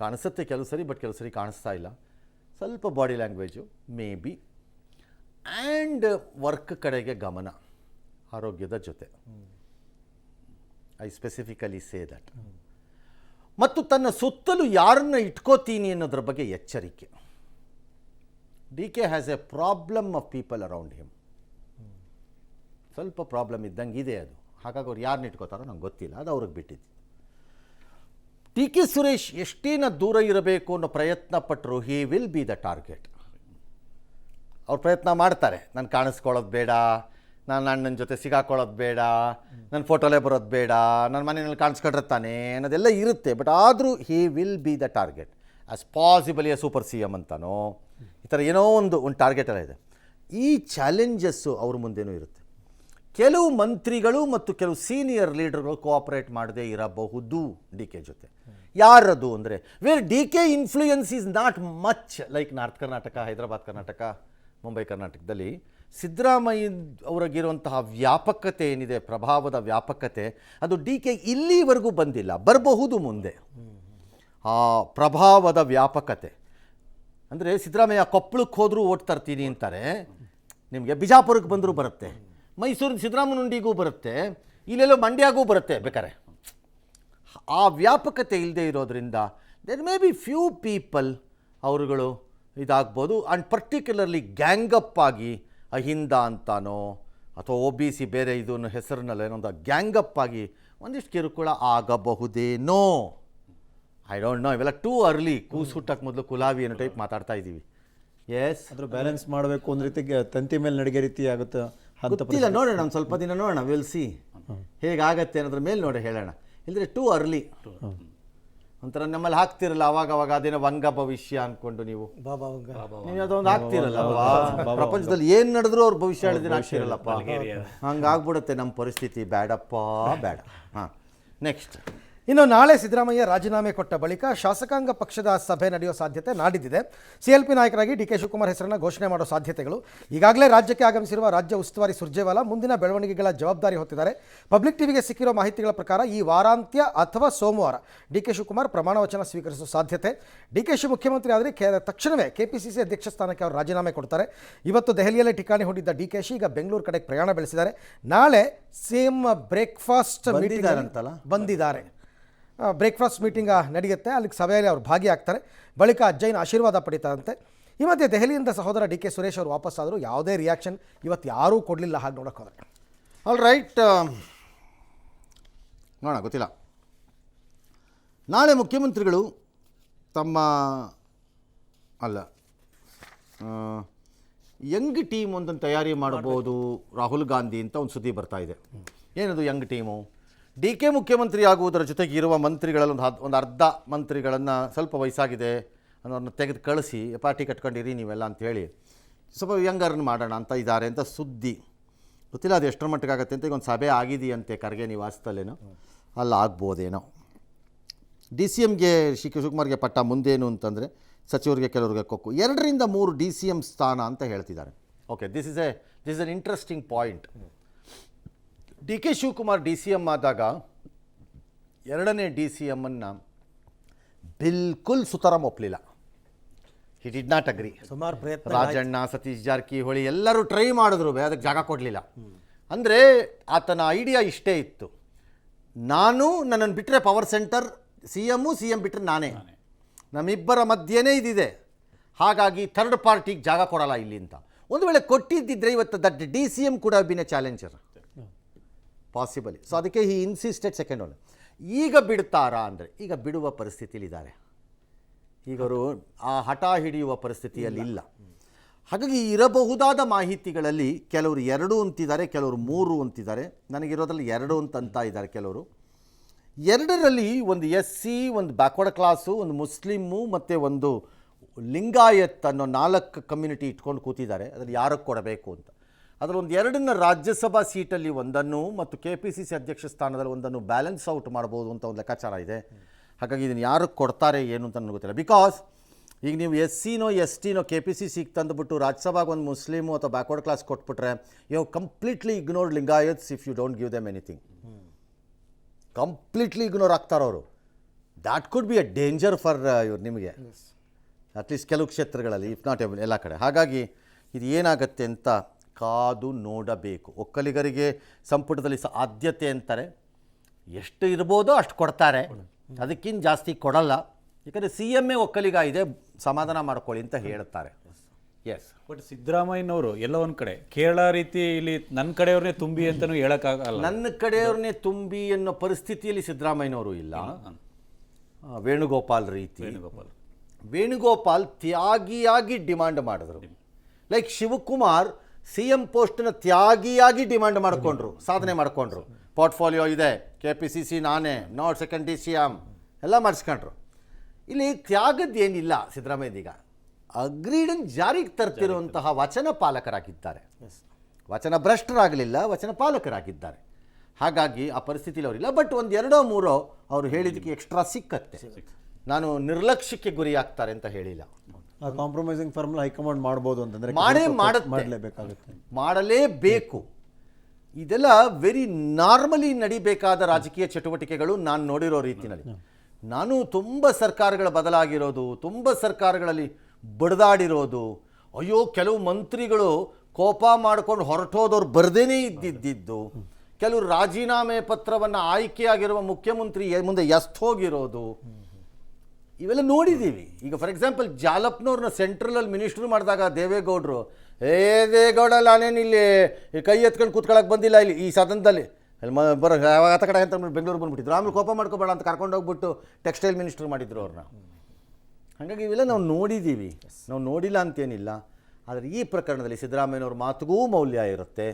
ಕಾಣಿಸುತ್ತೆ ಕೆಲವು ಸರಿ, ಬಟ್ ಕೆಲವು ಸರಿ ಕಾಣಿಸ್ತಾ ಇಲ್ಲ. ಸ್ವಲ್ಪ body language may be, and work ಕಡೆಗೆ ಗಮನ, ಆರೋಗ್ಯದ ಜೊತೆ. I specifically say that. ಮತ್ತು ತನ್ನ ಸುತ್ತಲೂ ಯಾರನ್ನ ಇಟ್ಕೋತೀನಿ ಅನ್ನೋದ್ರ ಬಗ್ಗೆ ಎಚ್ಚರಿಕೆ. D K has a problem of people around him. ಸ್ವಲ್ಪ ಪ್ರಾಬ್ಲಮ್ ಇದ್ದಂಗೆ ಇದೆ ಅದು. ಹಾಗಾಗಿ ಅವ್ರು ಯಾರನ್ನ ಇಟ್ಕೋತಾರೋ ನಂಗೆ ಗೊತ್ತಿಲ್ಲ, ಅದು ಅವ್ರಿಗೆ ಬಿಟ್ಟಿದ್ದು. ಟಿ ಕೆ ಸುರೇಶ್ ಎಷ್ಟೇನ ದೂರ ಇರಬೇಕು ಅನ್ನೋ ಪ್ರಯತ್ನ ಪಟ್ಟರು, ಹಿ ವಿಲ್ ಬಿ ದ ಟಾರ್ಗೆಟ್. ಅವ್ರು ಪ್ರಯತ್ನ ಮಾಡ್ತಾರೆ, ನಾನು ಕಾಣಿಸ್ಕೊಳ್ಳೋದು ಬೇಡ, ನಾನು ಅಣ್ಣನ ಜೊತೆ ಸಿಗಾಕೊಳ್ಳೋದು ಬೇಡ, ನನ್ನ ಫೋಟೋಲೇ ಬರೋದು ಬೇಡ, ನನ್ನ ಮನೆಯಲ್ಲಿ ಕಾಣಿಸ್ಕೊಂಡಿರ್ತಾನೆ ಅನ್ನೋದೆಲ್ಲ ಇರುತ್ತೆ. ಬಟ್ ಆದರೂ he will be the target as possibly a super C M ಅಂತನೋ, ಈ ಥರ ಏನೋ ಒಂದು ಟಾರ್ಗೆಟ್ ಎಲ್ಲ ಇದೆ. ಈ ಚಾಲೆಂಜಸ್ಸು ಅವ್ರ ಮುಂದೆನೂ ಇರುತ್ತೆ. ಕೆಲವು ಮಂತ್ರಿಗಳು ಮತ್ತು ಕೆಲವು ಸೀನಿಯರ್ ಲೀಡರ್ಗಳು ಕೋಆಪರೇಟ್ ಮಾಡದೇ ಇರಬಹುದು ಡಿ ಕೆ ಜೊತೆ. ಯಾರದು ಅಂದರೆ, where D K influence is not much like north Karnataka, Hyderabad Karnataka, Mumbai ಕರ್ನಾಟಕದಲ್ಲಿ ಸಿದ್ದರಾಮಯ್ಯ ಅವರಿಗಿರುವಂತಹ ವ್ಯಾಪಕತೆ ಏನಿದೆ, ಪ್ರಭಾವದ ವ್ಯಾಪಕತೆ, ಅದು ಡಿ ಕೆ ಇಲ್ಲಿವರೆಗೂ ಬಂದಿಲ್ಲ, ಬರಬಹುದು ಮುಂದೆ. ಆ ಪ್ರಭಾವದ ವ್ಯಾಪಕತೆ ಅಂದರೆ ಸಿದ್ದರಾಮಯ್ಯ ಕೊಪ್ಪಳಕ್ಕೆ ಹೋದರೂ ಓಟ್ ತರ್ತೀನಿ ಅಂತಾರೆ, ನಿಮಗೆ ಬಿಜಾಪುರಕ್ಕೆ ಬಂದರೂ ಬರುತ್ತೆ, ಮೈಸೂರಿನ ಸಿದ್ದರಾಮನುಂಡಿಗೂ ಬರುತ್ತೆ, ಇಲ್ಲೆಲ್ಲೋ ಮಂಡ್ಯಗೂ ಬರುತ್ತೆ ಬೇಕಾರೆ. ಆ ವ್ಯಾಪಕತೆ ಇಲ್ಲದೆ ಇರೋದ್ರಿಂದ there may be few people ಅವರುಗಳು ಇದಾಗ್ಬೋದು. ಆ್ಯಂಡ್ ಪರ್ಟಿಕ್ಯುಲರ್ಲಿ ಗ್ಯಾಂಗಪ್ ಆಗಿ ಅಹಿಂದ ಅಂತಾನೋ ಅಥವಾ ಒ ಬಿ ಸಿ ಬೇರೆ ಇದನ್ನು ಹೆಸರಿನಲ್ಲ ಏನೊಂದು ಗ್ಯಾಂಗಪ್ ಆಗಿ ಒಂದಿಷ್ಟು ಕಿರುಕುಳ ಆಗಬಹುದೇನೋ. I don't know. ಇವೆಲ್ಲ ಟೂ ಅರ್ಲಿ. ಕೂಸು ಹುಟ್ಟಕ್ಕೆ ಮೊದಲು ಕುಲಾವಿ ಅನ್ನೋ ಟೈಪ್ ಮಾತಾಡ್ತಾ ಇದ್ದೀವಿ. ಎಸ್, ಅದ್ರ ಬ್ಯಾಲೆನ್ಸ್ ಮಾಡಬೇಕು ಒಂದು ರೀತಿ ತಂತಿ ಮೇಲೆ ನಡಿಗೆ ರೀತಿ ಆಗುತ್ತೆ ಅಂತ ಗೊತ್ತಿಲ್ಲ, ನೋಡೋಣ, ಒಂದು ಸ್ವಲ್ಪ ದಿನ ನೋಡೋಣ, ವಿಲ್ ಸಿ ಹೇಗಾಗತ್ತೆ ಅನ್ನೋದ್ರ ಮೇಲೆ ನೋಡಿ ಹೇಳೋಣ. ಇಲ್ಲದ್ರೆ ಟೂ ಅರ್ಲಿ. ಒಂಥರ ನಮ್ಮಲ್ಲಿ ಹಾಕ್ತಿರಲ್ಲ ಅವಾಗ ಅದೇನೋ ವಂಗ ಭವಿಷ್ಯ ಅಂದ್ಕೊಂಡು ನೀವು ಅದೊಂದು ಹಾಕ್ತಿರಲ್ಲ, ಪ್ರಪಂಚದಲ್ಲಿ ಏನು ನಡೆದ್ರು ಅವ್ರ ಭವಿಷ್ಯ ಹೇಳಿದ್ರೆ ಹಾಕ್ತಿರಲ್ಲಪ್ಪ, ಹಂಗಾಗ್ಬಿಡುತ್ತೆ ನಮ್ಮ ಪರಿಸ್ಥಿತಿ. ಬೇಡಪ್ಪ ಬೇಡ. ಹಾಂ, ನೆಕ್ಸ್ಟ್. ಇನ್ನು ನಾಳೆ ಸಿದ್ದರಾಮಯ್ಯ ರಾಜೀನಾಮೆ ಕೊಟ್ಟ ಬಳಿಕ ಶಾಸಕಾಂಗ ಪಕ್ಷದ ಸಭೆ ನಡೆಯುವ ಸಾಧ್ಯತೆ ನಾಡಿದ್ದಿದೆ. ಸಿಎಲ್ಪಿ ನಾಯಕರಾಗಿ ಡಿ ಕೆ ಶಿವಕುಮಾರ್ ಹೆಸರನ್ನು ಘೋಷಣೆ ಮಾಡೋ ಸಾಧ್ಯತೆಗಳು. ಈಗಾಗಲೇ ರಾಜ್ಯಕ್ಕೆ ಆಗಮಿಸಿರುವ ರಾಜ್ಯ ಉಸ್ತುವಾರಿ ಸುರ್ಜೇವಾಲಾ ಮುಂದಿನ ಬೆಳವಣಿಗೆಗಳ ಜವಾಬ್ದಾರಿ ಹೊತ್ತಿದ್ದಾರೆ. ಪಬ್ಲಿಕ್ ಟಿವಿಗೆ ಸಿಕ್ಕಿರೋ ಮಾಹಿತಿಗಳ ಪ್ರಕಾರ ಈ ವಾರಾಂತ್ಯ ಅಥವಾ ಸೋಮವಾರ ಡಿ ಕೆ ಶಿವಕುಮಾರ್ ಪ್ರಮಾಣ ವಚನ ಸ್ವೀಕರಿಸುವ ಸಾಧ್ಯತೆ. ಡಿ ಕೆ ಶಿ ಮುಖ್ಯಮಂತ್ರಿ ಆದರೆ ತಕ್ಷಣವೇ ಕೆಪಿಸಿಸಿ ಅಧ್ಯಕ್ಷ ಸ್ಥಾನಕ್ಕೆ ಅವರು ರಾಜೀನಾಮೆ ಕೊಡ್ತಾರೆ. ಇವತ್ತು ದೆಹಲಿಯಲ್ಲೇ ಠಿಕಾಣಿ ಹೂಡಿದ್ದ ಡಿ ಕೆ ಶಿ ಈಗ ಬೆಂಗಳೂರು ಕಡೆಗೆ ಪ್ರಯಾಣ ಬೆಳೆಸಿದ್ದಾರೆ. ನಾಳೆ ಸಿಎಂ ಬ್ರೇಕ್ಫಾಸ್ಟ್ ಬಂದಿದ್ದಾರೆ. ಬ್ರೇಕ್ಫಾಸ್ಟ್ ಮೀಟಿಂಗ್ ನಡೆಯುತ್ತೆ, ಅಲ್ಲಿಗೆ ಸಭೆಯಲ್ಲಿ ಅವರು ಭಾಗಿಯಾಗ್ತಾರೆ. ಬಳಿಕ ಅಜ್ಜಯ್ಯನ ಆಶೀರ್ವಾದ ಪಡಿತಾರಂತೆ. ಈ ಮಧ್ಯೆ ದೆಹಲಿಯಿಂದ ಸಹೋದರ ಡಿ ಕೆ ಸುರೇಶ್ ಅವರು ವಾಪಸ್ಸಾದರು. ಯಾವುದೇ ರಿಯಾಕ್ಷನ್ ಇವತ್ತು ಯಾರೂ ಕೊಡಲಿಲ್ಲ. ಹಾಗೆ ನೋಡೋಕೆ ಹೋದರೆ ಆಲ್ ರೈಟ್, ನೋಡೋಣ, ಗೊತ್ತಿಲ್ಲ. ನಾಳೆ ಮುಖ್ಯಮಂತ್ರಿಗಳು ತಮ್ಮ ಯಂಗ್ ಟೀಮ್ ಒಂದನ್ನು ತಯಾರಿ ಮಾಡಬಹುದು ರಾಹುಲ್ ಗಾಂಧಿ ಅಂತ ಒಂದು ಸುದ್ದಿ ಬರ್ತಾ ಇದೆ. ಏನದು ಯಂಗ್ ಟೀಮು? ಡಿ ಕೆ ಮುಖ್ಯಮಂತ್ರಿ ಆಗುವುದರ ಜೊತೆಗೆ ಇರುವ ಮಂತ್ರಿಗಳಲ್ಲಿ ಒಂದು ಅರ್ಧ ಮಂತ್ರಿಗಳನ್ನು ಸ್ವಲ್ಪ ವಯಸ್ಸಾಗಿದೆ ಅನ್ನೋರನ್ನ ತೆಗೆದು ಕಳಿಸಿ ಪಾರ್ಟಿ ಕಟ್ಕೊಂಡಿರಿ ನೀವೆಲ್ಲ ಅಂಥೇಳಿ ಸ್ವಲ್ಪ ಯಂಗರ್ನ ಮಾಡೋಣ ಅಂತ ಇದ್ದಾರೆ ಅಂತ ಸುದ್ದಿ. ಗೊತ್ತಿಲ್ಲ ಅದು ಎಷ್ಟರ ಮಟ್ಟಿಗೆ ಆಗುತ್ತೆ ಅಂತ. ಈಗ ಒಂದು ಸಭೆ ಆಗಿದೆಯಂತೆ ಖರ್ಗೆ ನಿವಾಸದಲ್ಲೇನೋ, ಅಲ್ಲಿ ಆಗ್ಬೋದೇನೋ. ಡಿ ಸಿ ಎಮ್ಗೆ ಶಿವಕುಮಾರ್ಗೆ ಪಟ್ಟ ಮುಂದೇನು ಅಂತಂದರೆ ಸಚಿವರಿಗೆ ಕೆಲವರಿಗೆ ಕೊಕ್ಕು. 2 ರಿಂದ 3 ಡಿ ಸಿ ಎಮ್ ಸ್ಥಾನ ಅಂತ ಹೇಳ್ತಿದ್ದಾರೆ. Okay, this is an interesting point. D K Shivakumar D C M ಆದಾಗ 2ನೇ ಡಿ ಸಿ ಎಮ್ಮನ್ನು ಬಿಲ್ಕುಲ್ ಸುತರಾಮ್ ಒಪ್ಪಲಿಲ್ಲ. He did not agree. ಸುಮಾರು ಪ್ರಯತ್ನ, ರಾಜಣ್ಣ, ಸತೀಶ್ ಜಾರಕಿಹೊಳಿ ಎಲ್ಲರೂ ಟ್ರೈ ಮಾಡಿದ್ರು, ಅದಕ್ಕೆ ಜಾಗ ಕೊಡಲಿಲ್ಲ. ಅಂದರೆ ಆತನ ಐಡಿಯಾ ಇಷ್ಟೇ ಇತ್ತು, ನನ್ನನ್ನು ಬಿಟ್ಟರೆ ಪವರ್ ಸೆಂಟರ್ ಸಿ ಎಮ್ ಬಿಟ್ಟರೆ ನಾನೇ, ನಮ್ಮಿಬ್ಬರ ಮಧ್ಯೆನೇ ಇದಿದೆ, ಹಾಗಾಗಿ ಥರ್ಡ್ ಪಾರ್ಟಿಗೆ ಜಾಗ ಕೊಡಲ್ಲ ಇಲ್ಲಿ ಅಂತ. ಒಂದು ವೇಳೆ ಕೊಟ್ಟಿದ್ದಿದ್ರೆ ಇವತ್ತು ದಟ್ ಡಿ ಸಿ ಎಮ್ ಕೂಡ bin A challenger possibly. So ಅದಕ್ಕೆ ಈ ಇನ್ಸಿಸ್ಟೆಡ್ ಸೆಕೆಂಡ್ ಒನ್. ಈಗ ಬಿಡ್ತಾರಾ ಅಂದರೆ ಈಗ ಬಿಡುವ ಪರಿಸ್ಥಿತಿಯಲ್ಲಿದ್ದಾರೆ. ಈಗ ಅವರು ಆ ಹಠ ಹಿಡಿಯುವ ಪರಿಸ್ಥಿತಿಯಲ್ಲಿ ಇಲ್ಲ. ಹಾಗಾಗಿ ಇರಬಹುದಾದ ಮಾಹಿತಿಗಳಲ್ಲಿ ಕೆಲವರು 2 ಅಂತಿದ್ದಾರೆ, ಕೆಲವರು 3 ಅಂತಿದ್ದಾರೆ. ನನಗಿರೋದ್ರಲ್ಲಿ 2 ಅಂತ ಇದ್ದಾರೆ ಕೆಲವರು. 2ರಲ್ಲಿ ಒಂದು SC, ಒಂದು ಬ್ಯಾಕ್ವರ್ಡ್ ಕ್ಲಾಸು, ಒಂದು ಮುಸ್ಲಿಮು ಮತ್ತು ಒಂದು ಲಿಂಗಾಯತ್ ಅನ್ನೋ 4 ಕಮ್ಯುನಿಟಿ ಇಟ್ಕೊಂಡು ಕೂತಿದ್ದಾರೆ. ಅದರಲ್ಲಿ ಯಾರಿಗೆ ಕೊಡಬೇಕು ಅಂತ. ಅದರಲ್ಲಿ ಒಂದು 2ನ್ನ ರಾಜ್ಯಸಭಾ ಸೀಟಲ್ಲಿ ಒಂದನ್ನು ಮತ್ತು KPCC ಅಧ್ಯಕ್ಷ ಸ್ಥಾನದಲ್ಲಿ ಒಂದನ್ನು ಬ್ಯಾಲೆನ್ಸ್ ಔಟ್ ಮಾಡ್ಬೋದು ಅಂತ ಒಂದು ಲೆಕ್ಕಾಚಾರ ಇದೆ. ಹಾಗಾಗಿ ಇದನ್ನು ಯಾರು ಕೊಡ್ತಾರೆ ಏನು ಅಂತ ನನಗೆ ಗೊತ್ತಿಲ್ಲ. ಬಿಕಾಸ್ ಈಗ ನೀವು SC-ನೋ ST-ನೋ KPCCಗೆ ತಂದುಬಿಟ್ಟು ರಾಜ್ಯಸಭಾಗೆ ಒಂದು ಮುಸ್ಲಿಮು ಅಥವಾ ಬ್ಯಾಕ್ವರ್ಡ್ ಕ್ಲಾಸ್ ಕೊಟ್ಬಿಟ್ರೆ you completely ignored Lingayats if you don't give them anything. Completely ignore ಆಗ್ತಾರವರು. That could be a danger for ಇವ್ರು ನಿಮಗೆ, ಅಟ್ಲೀಸ್ಟ್ ಕೆಲವು ಕ್ಷೇತ್ರಗಳಲ್ಲಿ, ಇಫ್ ನಾಟ್ ಎಲ್ಲ ಕಡೆ. ಹಾಗಾಗಿ ಇದು ಏನಾಗುತ್ತೆ ಅಂತ ಕಾದು ನೋಡಬೇಕು. ಒಕ್ಕಲಿಗರಿಗೆ ಸಂಪುಟದಲ್ಲಿ ಆದ್ಯತೆ ಅಂತಾರೆ, ಎಷ್ಟು ಇರ್ಬೋದೋ ಅಷ್ಟು ಕೊಡ್ತಾರೆ, ಅದಕ್ಕಿಂತ ಜಾಸ್ತಿ ಕೊಡಲ್ಲ. ಯಾಕಂದರೆ CM ಒಕ್ಕಲಿಗ ಇದೆ, ಸಮಾಧಾನ ಮಾಡ್ಕೊಳ್ಳಿ ಅಂತ ಹೇಳ್ತಾರೆ. ಎಸ್, ಬಟ್ ಸಿದ್ದರಾಮಯ್ಯನವರು ಎಲ್ಲ ಒಂದು ಕಡೆ ಕೇರಳ ರೀತಿ ಇಲ್ಲಿ ನನ್ನ ಕಡೆಯವ್ರನ್ನೇ ತುಂಬಿ ಅಂತಲೂ ಹೇಳೋಕ್ಕಾಗಲ್ಲ. ನನ್ನ ಕಡೆಯವ್ರನ್ನೇ ತುಂಬಿ ಅನ್ನೋ ಪರಿಸ್ಥಿತಿಯಲ್ಲಿ ಸಿದ್ದರಾಮಯ್ಯನವರು ಇಲ್ಲ. ವೇಣುಗೋಪಾಲ್ ರೀತಿ. ವೇಣುಗೋಪಾಲ್ ತ್ಯಾಗಿಯಾಗಿ ಡಿಮಾಂಡ್ ಮಾಡಿದ್ರು. ಲೈಕ್ ಶಿವಕುಮಾರ್ CM ಪೋಸ್ಟ್ನ ತ್ಯಾಗಿಯಾಗಿ ಡಿಮಾಂಡ್ ಮಾಡಿಕೊಂಡ್ರು, ಸಾಧನೆ ಮಾಡಿಕೊಂಡ್ರು. ಪೋರ್ಟ್ಫೋಲಿಯೋ ಇದೆ, KPCC ನಾನೇ, ನಾಟ್ ಸೆಕೆಂಡ್ CM ಎಲ್ಲ ಮಾಡಿಸ್ಕೊಂಡ್ರು. ಇಲ್ಲಿ ತ್ಯಾಗದ್ದೇನಿಲ್ಲ. ಸಿದ್ದರಾಮಯ್ಯದೀಗ ಅಗ್ರೀಡನ್ನು ಜಾರಿಗೆ ತರ್ತಿರುವಂತಹ ವಚನ ಪಾಲಕರಾಗಿದ್ದಾರೆ. ವಚನ ಭ್ರಷ್ಟರಾಗಲಿಲ್ಲ, ವಚನ ಪಾಲಕರಾಗಿದ್ದಾರೆ. ಹಾಗಾಗಿ ಆ ಪರಿಸ್ಥಿತಿಯಲ್ಲಿ ಅವರಿಲ್ಲ. ಬಟ್ ಒಂದು 2-3 ಅವರು ಹೇಳಿದ್ದಕ್ಕೆ ಎಕ್ಸ್ಟ್ರಾ ಸಿಕ್ಕತ್ತೆ. ನಾನು ನಿರ್ಲಕ್ಷ್ಯಕ್ಕೆ ಗುರಿ ಆಗ್ತಾರೆ ಅಂತ ಹೇಳಿಲ್ಲ. ಆ ಕಾಂಪ್ರಮೈಸಿಂಗ್ ಫಾರ್ಮುಲಾ ಹೈಕಮಾಂಡ್ ಮಾಡ್ಬೋದು ಅಂತಂದರೆ ಮಾಡಲೇಬೇಕಾಗುತ್ತೆ, ಮಾಡಲೇಬೇಕು. ಇದೆಲ್ಲ ವೆರಿ ನಾರ್ಮಲಿ ನಡಿಬೇಕಾದ ರಾಜಕೀಯ ಚಟುವಟಿಕೆಗಳು ನಾನು ನೋಡಿರೋ ರೀತಿಯಲ್ಲಿ. ನಾನು ತುಂಬ ಸರ್ಕಾರಗಳ ಬದಲಾಗಿರೋದು, ತುಂಬ ಸರ್ಕಾರಗಳಲ್ಲಿ ಬಡ್ದಾಡಿರೋದು. ಅಯ್ಯೋ, ಕೆಲವು ಮಂತ್ರಿಗಳು ಕೋಪ ಮಾಡ್ಕೊಂಡು ಹೊರಟೋದವ್ರು ಬರ್ದೇನೇ ಇದ್ದಿದ್ದು, ಕೆಲವರು ರಾಜೀನಾಮೆ ಪತ್ರವನ್ನು ಆಯ್ಕೆಯಾಗಿರುವ ಮುಖ್ಯಮಂತ್ರಿ ಮುಂದೆ ಹೋಗಿರೋದು, ಇವೆಲ್ಲ ನೋಡಿದ್ದೀವಿ. ಈಗ ಫಾರ್ ಎಕ್ಸಾಂಪಲ್ ಜಾಲಪ್ನವ್ರನ್ನ ಸೆಂಟ್ರಲಲ್ಲಿ ಮಿನಿಸ್ಟ್ರು ಮಾಡಿದಾಗ ದೇವೇಗೌಡರು, ದೇವೇಗೌಡ ನಾನೇನು ಇಲ್ಲಿ ಕೈ ಎತ್ಕೊಂಡು ಕೂತ್ಕೊಳ್ಳೋಕೆ ಬಂದಿಲ್ಲ ಇಲ್ಲಿ ಈ ಸದನದಲ್ಲಿ, ಅಲ್ಲಿ ಬರೋ ಆತ ಕಡೆ ಅಂತ ಬೆಂಗಳೂರು ಬಂದುಬಿಟ್ಟಿದ್ರು. ಆಮೇಲೆ ಕೋಪ ಮಾಡ್ಕೋಬೇಡ ಅಂತ ಕರ್ಕೊಂಡೋಗ್ಬಿಟ್ಟು ಟೆಕ್ಸ್ಟೈಲ್ ಮಿನಿಸ್ಟ್ರು ಮಾಡಿದ್ರು ಅವ್ರನ್ನ. ಹಾಗಾಗಿ ಇವೆಲ್ಲ ನಾವು ನೋಡಿದ್ದೀವಿ, ನಾವು ನೋಡಿಲ್ಲ ಅಂತೇನಿಲ್ಲ. ಆದರೆ ಈ ಪ್ರಕರಣದಲ್ಲಿ ಸಿದ್ದರಾಮಯ್ಯನವ್ರ ಮಾತಿಗೂ ಮೌಲ್ಯ ಇರುತ್ತೆ,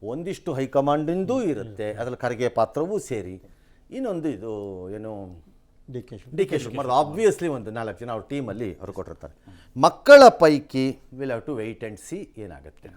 ಒಂದಿಷ್ಟು ಹೈಕಮಾಂಡಿಂದೂ ಇರುತ್ತೆ, ಅದರಲ್ಲಿ ಖರ್ಗೆ ಪಾತ್ರವೂ ಸೇರಿ. ಇನ್ನೊಂದು ಇದು ಏನು ಡಿ ಕೆ ಶಿವಕುಮಾರ್ ಆಬ್ವಿಯಸ್ಲಿ ಒಂದು 4 ಜನ ಅವ್ರ ಟೀಮಲ್ಲಿ ಅವರು ಕೊಟ್ಟಿರ್ತಾರೆ. ಮಕ್ಕಳ ಪೈಕಿ will have to wait and see ಏನಾಗುತ್ತೆ.